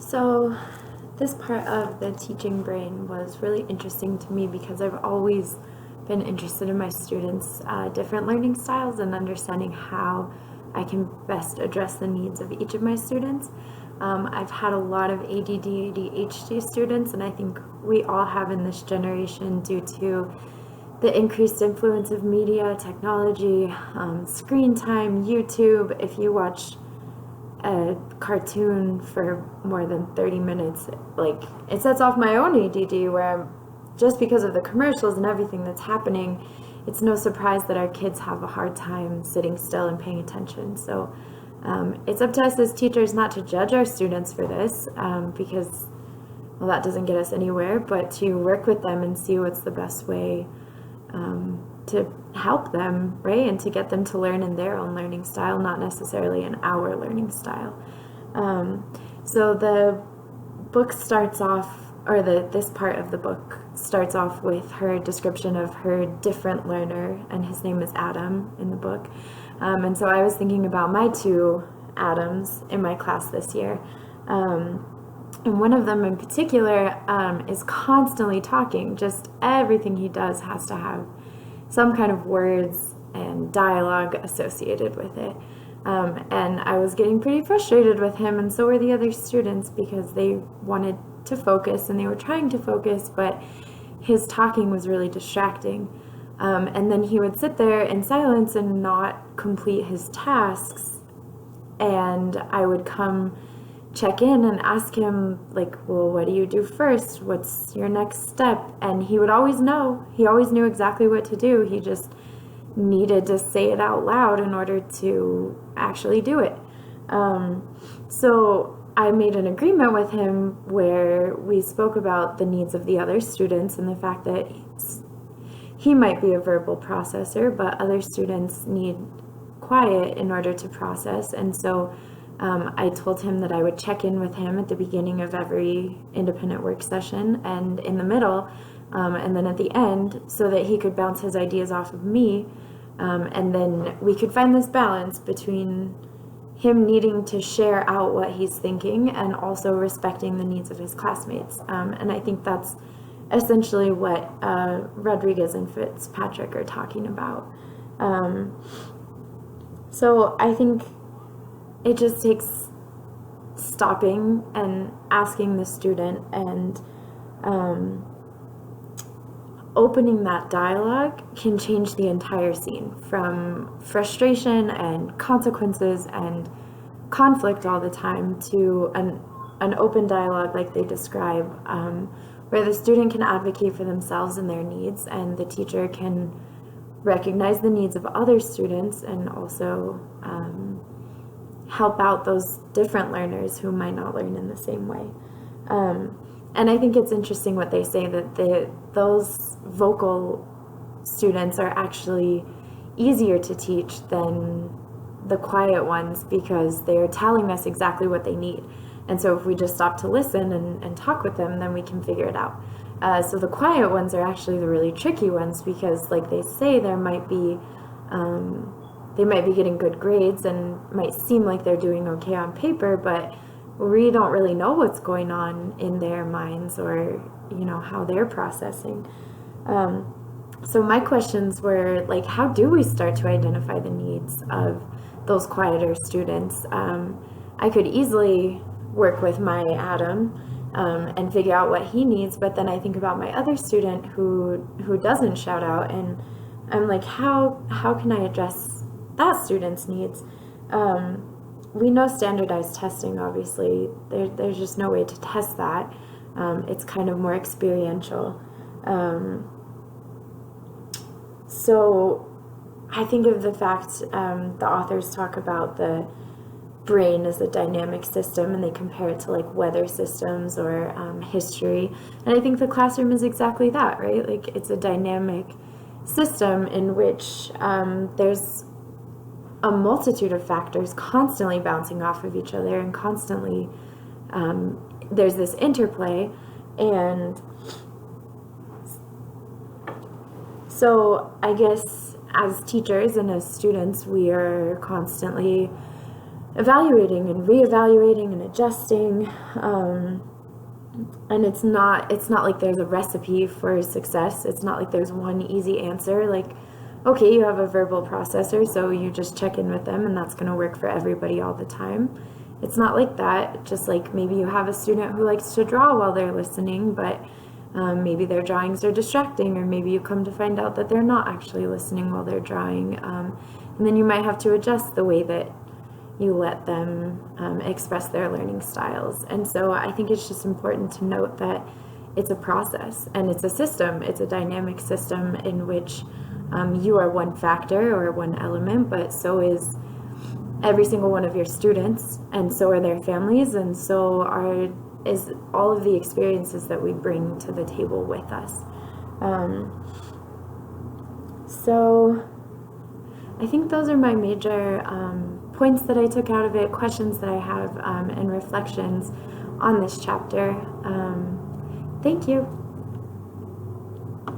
So this part of the teaching brain was really interesting to me because I've always been interested in my students' different learning styles and understanding how I can best address the needs of each of my students. I've had a lot of ADD, ADHD students, and I think we all have in this generation due to the increased influence of media, technology, screen time, YouTube. If you watch a cartoon for more than 30 minutes, like, it sets off my own ADD where just because of the commercials and everything that's happening, it's no surprise that our kids have a hard time sitting still and paying attention. So it's up to us as teachers not to judge our students for this, because, well, that doesn't get us anywhere, but to work with them and see what's the best way to help them, right? And to get them to learn in their own learning style, not necessarily in our learning style. So the book starts off, or this part of the book starts off with her description of her different learner, and his name is Adam in the book. And so I was thinking about my two Adams in my class this year. And one of them in particular is constantly talking. Just everything he does has to have some kind of words and dialogue associated with it. And I was getting pretty frustrated with him, and so were the other students, because they wanted to focus and they were trying to focus, but his talking was really distracting. And then he would sit there in silence and not complete his tasks, and I would come check in and ask him, like, well, what do you do first? What's your next step? And he would always know. He always knew exactly what to do. He just needed to say it out loud in order to actually do it. So I made an agreement with him where we spoke about the needs of the other students and the fact that he might be a verbal processor, but other students need quiet in order to process. And so I told him that I would check in with him at the beginning of every independent work session and in the middle, and then at the end, so that he could bounce his ideas off of me, and then we could find this balance between him needing to share out what he's thinking and also respecting the needs of his classmates. And I think that's essentially what Rodriguez and Fitzpatrick are talking about. So I think it just takes stopping and asking the student and opening that dialogue can change the entire scene, from frustration and consequences and conflict all the time to an open dialogue like they describe, where the student can advocate for themselves and their needs, and the teacher can recognize the needs of other students and also help out those different learners who might not learn in the same way. And I think it's interesting what they say, that those vocal students are actually easier to teach than the quiet ones, because they're telling us exactly what they need. And so if we just stop to listen and talk with them, then we can figure it out. So the quiet ones are actually the really tricky ones, because, like they say, they might be getting good grades and might seem like they're doing okay on paper, but we don't really know what's going on in their minds, or, how they're processing. So my questions were, like, how do we start to identify the needs of those quieter students? I could easily work with my Adam and figure out what he needs, but then I think about my other student who doesn't shout out, and I'm like, how can I address that student's needs? We know standardized testing, obviously. There's just no way to test that. It's kind of more experiential. So I think of the fact, the authors talk about the brain as a dynamic system, and they compare it to, like, weather systems or history. And I think the classroom is exactly that, right? Like, it's a dynamic system in which there's a multitude of factors constantly bouncing off of each other, and constantly there's this interplay. And so I guess as teachers and as students, we are constantly evaluating and reevaluating and adjusting. And it's not like there's a recipe for success. It's not like there's one easy answer. Like, okay, you have a verbal processor, so you just check in with them and that's going to work for everybody all the time. It's not like that. Just like maybe you have a student who likes to draw while they're listening, but maybe their drawings are distracting, or maybe you come to find out that they're not actually listening while they're drawing. And then you might have to adjust the way that you let them express their learning styles. And so I think it's just important to note that it's a process and it's a system. It's a dynamic system in which you are one factor or one element, but so is every single one of your students, and so are their families, and so is all of the experiences that we bring to the table with us. So I think those are my major points that I took out of it, questions that I have, and reflections on this chapter. Thank you.